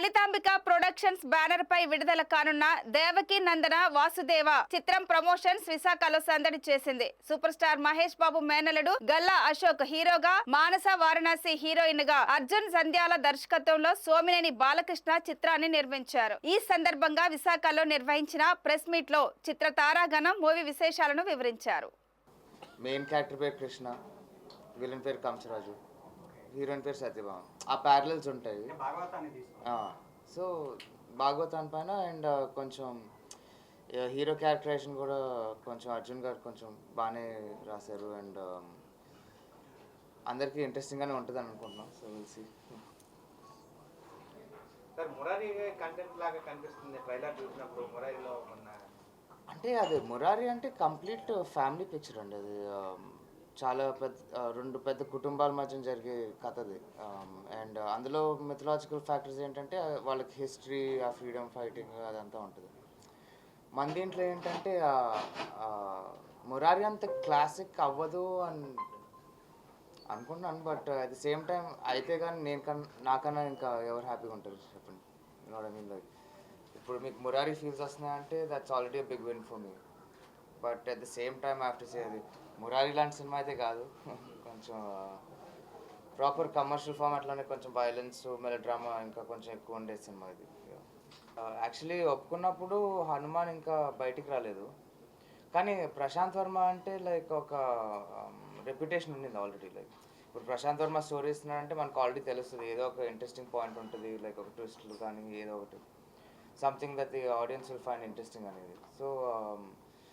Lalitambika productions banner పై విడుదల కానున్న దేవకి నందన వాసుదేవ చిత్రం ప్రమోషన్స్ విశాఖలో సందడి చేసింది. సూపర్ స్టార్ మహేష్ బాబు మేనలుడు గల్లా అశోక్ హీరోగా, మానస వారణాసి హీరోయిన్ గా, అర్జున్ సంధ్యాల దర్శకత్వంలో సోమినేని బాలకృష్ణ చిత్రాన్ని నిర్మించారు. ఈ సందర్భంగా విశాఖలో నిర్వహించిన ప్రెస్ మీట్ లో చిత్ర తారాగణం మూవీ విశేషాలను వివరించారు. మెయిన్ క్యారెక్టర్ పేరు కృష్ణ, విలన్ పేరు కంసరాజు, హీరోయిన్ పేరు సత్యభామ. ఆ ప్యారలల్స్ ఉంటాయి. సో భాగవతాన్ని పైన అండ్ కొంచెం హీరో క్యారెక్టరైజేషన్ కూడా కొంచెం అర్జున్ గారు కొంచెం బాగానే రాశారు అండ్ అందరికీ ఇంట్రెస్టింగ్గానే ఉంటుంది అని అనుకుంటున్నాం. So will see. Murari content లాగా కనిపిస్తుంది ట్రైలర్ చూసినప్పుడు. మురారిలో అంటే అది మురారి అంటే కంప్లీట్ ఫ్యామిలీ పిక్చర్ అండి. అది చాలా రెండు పెద్ద కుటుంబాల మధ్య జరిగే కథ అది. అండ్ అందులో మిథలాజికల్ ఫ్యాక్టర్స్ ఏంటంటే వాళ్ళకి హిస్టరీ, ఆ ఫ్రీడమ్ ఫైటింగ్ అదంతా ఉంటుంది. మన దీంట్లో ఏంటంటే మురారి అంత క్లాసిక్ అవ్వదు అని అనుకుంటున్నాను. But at the same time అయితే కానీ నాకన్నా ఇంకా ఎవరు హ్యాపీగా ఉంటారు చెప్పండి. ఐ మీన్ లైక్ ఇప్పుడు మీకు మురారి ఫీల్స్ వస్తున్నాయంటే that's already big win for me. But at the same time after say అది మురారి లాంటి సినిమా అయితే కాదు. కొంచెం ప్రాపర్ కమర్షియల్ ఫార్మాట్లోనే కొంచెం వైలెన్స్, మెలోడ్రామా ఇంకా కొంచెం ఎక్కువ ఉండే సినిమా ఇది. యాక్చువల్లీ ఒప్పుకున్నప్పుడు హనుమాన్ ఇంకా బయటికి రాలేదు. కానీ ప్రశాంత్ వర్మ అంటే లైక్ ఒక రెప్యుటేషన్ ఉండింది ఆల్రెడీ. లైక్ ఇప్పుడు ప్రశాంత్ వర్మ స్టోరీ ఇస్తున్నాడంటే మనకు ఆల్రెడీ తెలుస్తుంది, ఏదో ఒక ఇంట్రెస్టింగ్ పాయింట్ ఉంటుంది, లైక్ ఒక ట్విస్ట్లు కానీ ఏదో ఒకటి something that the audience will find interesting అనేది. సో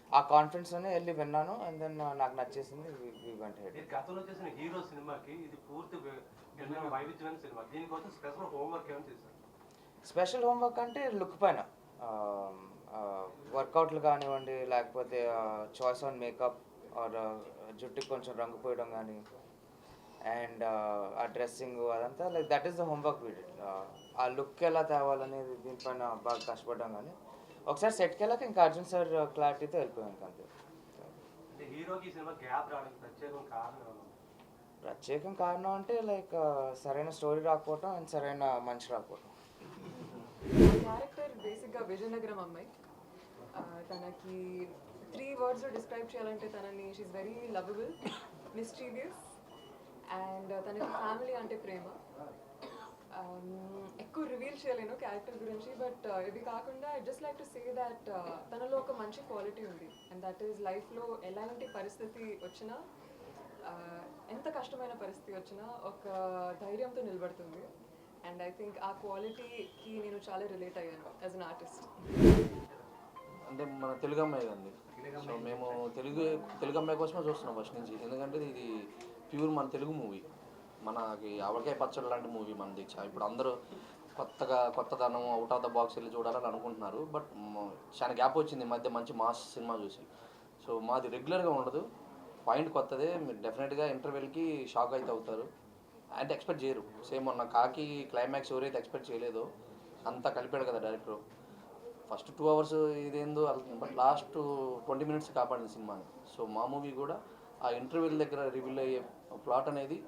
ఆ కాన్ఫిడెన్స్లోనే వెళ్ళి విన్నాను అండ్ దెన్ నాకు నచ్చేసింది. గతంలో చేసిన హీరో సినిమాకి ఇది పూర్తి వైవిధ్యమైన సినిమా. దీనికోసం స్పెషల్ హోంవర్క్ ఏమైనా చేశారు? స్పెషల్ హోంవర్క్ అంటే లుక్ పైన వర్కౌట్లు కానివ్వండి, లేకపోతే చాయిస్ ఆన్ మేకప్ ఆర్ జుట్టుకి కొంచెం రంగు పోయడం కానీ అండ్ ఆ డ్రెస్సింగ్ అదంతా like that is the homework వీడి. ఆ లుక్ ఎలా తేవాలనేది దీనిపైన బాగా కష్టపడ్డాం. కానీ ఒకసారి సెట్కి వెళ్ళాక ఇంకా అర్జున్ సార్ క్లారిటీతో వెళ్ళిపోయాను అంతే. ప్రత్యేకం కారణం అంటే లైక్ సరైన స్టోరీ రాకపోవటం అండ్ సరైన మనిషి రాకపోవటం. క్యారెక్టర్ బేసిక్గా విజయనగరం అమ్మాయి. తనకి 3 words డిస్క్రైబ్ చేయాలంటే తనని she very lovable, mysterious and తనకి ఫ్యామిలీ అంటే ప్రేమ. ఎక్కువ రివీల్ చేయలేను క్యారెక్టర్ గురించి. బట్ ఇది కాకుండా I just like to say that తనలో ఒక మంచి క్వాలిటీ ఉంది అండ్ దట్ ఈస్ లైఫ్లో ఎలాంటి పరిస్థితి వచ్చినా, ఎంత కష్టమైన పరిస్థితి వచ్చినా ఒక ధైర్యంతో నిలబడుతుంది. అండ్ ఐ థింక్ ఆ క్వాలిటీకి నేను చాలా రిలేట్ అయ్యాను యాజ్ అన్ ఆర్టిస్ట్. అంటే మన తెలుగు అమ్మాయి అండి. సో మేము తెలుగు అమ్మాయి కోసమే చూస్తున్నాం ఫస్ట్ నుంచి. ఎందుకంటే ఇది ప్యూర్ మన తెలుగు మూవీ. మనకి ఆవకాయ పచ్చడి లాంటి మూవీ మనది. ఇప్పుడు అందరూ కొత్తదనం, అవుట్ ఆఫ్ ద బాక్స్ వెళ్ళి చూడాలని అనుకుంటున్నారు. బట్ చాలా గ్యాప్ వచ్చింది ఈ మధ్య మంచి మాస్ సినిమా చూసి. సో మాది రెగ్యులర్గా ఉండదు, పాయింట్ కొత్తదే. మీరు డెఫినెట్గా ఇంటర్వెల్కి షాక్ అయితే అవుతారు. అంటే ఎక్స్పెక్ట్ చేయరు. సేమ్ మొన్న కాకి క్లైమాక్స్ ఎవరైతే ఎక్స్పెక్ట్ చేయలేదో అంతా కలిపాడు కదా డైరెక్టర్. ఫస్ట్ 2 hours ఇదేందో, బట్ లాస్ట్ 20 minutes కాపాడింది సినిమాని. సో మా మూవీ కూడా ఆ ఇంటర్వెల్ దగ్గర రివీల్ అయ్యే ప్లాట్ అనేది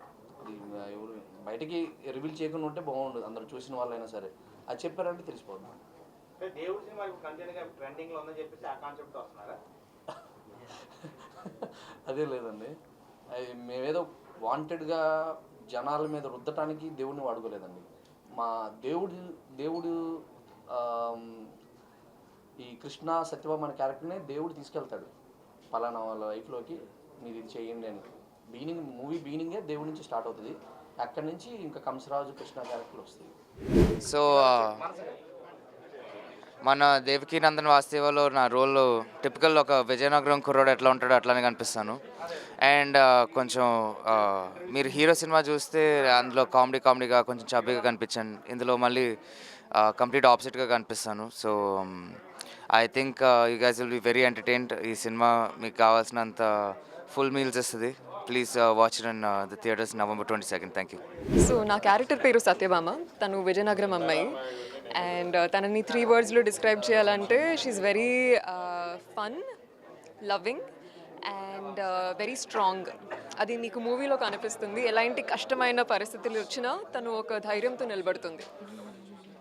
ఎవరు బయటికి రివీల్ చేయకుండా ఉంటే బాగుండదు. అందరూ చూసిన వాళ్ళైనా సరే అది చెప్పారంటే తెలిసిపోతుంది. అదే లేదండి, మేమేదో వాంటెడ్గా జనాల మీద రుద్దటానికి దేవుడిని వాడుకోలేదండి. మా దేవుడు ఈ కృష్ణ సత్యభామ అనే క్యారెక్టర్ని దేవుడు తీసుకెళ్తాడు పలానా వాళ్ళ లైఫ్లోకి, మీరు ఇది చేయండి అని. మూవీ బిగినింగే దేవుడి నుంచి స్టార్ట్ అవుతుంది. అక్కడి నుంచి ఇంకా కంసరాజు, కృష్ణ క్యారెక్టర్లు వస్తాయి. సో మన దేవకి నందన్ వాసుదేవలో నా రోల్ టిపికల్ ఒక విజయనగరం కుర్రోడు ఎట్లా ఉంటాడో అట్లానే కనిపిస్తాను. అండ్ కొంచెం మీరు హీరో సినిమా చూస్తే అందులో కామెడీగా కొంచెం చబ్బీగా కనిపించాను. ఇందులో మళ్ళీ కంప్లీట్ ఆపోజిట్గా కనిపిస్తాను. So I think you guys will be very entertained. ఈ సినిమా మీకు కావాల్సినంత ఫుల్ మీల్స్ ఇస్తుంది. Please watch it in the theatres November 22nd. Thank you. So నా క్యారెక్టర్ పేరు సత్యభామ. తను విజయనగరం అమ్మాయి అండ్ తనని 3 words డిస్క్రైబ్ చేయాలంటే she's very fun, loving and very strong. అది నీకు మూవీలో కనిపిస్తుంది. ఎలాంటి కష్టమైన పరిస్థితులు వచ్చినా తను ఒక ధైర్యంతో నిలబడుతుంది.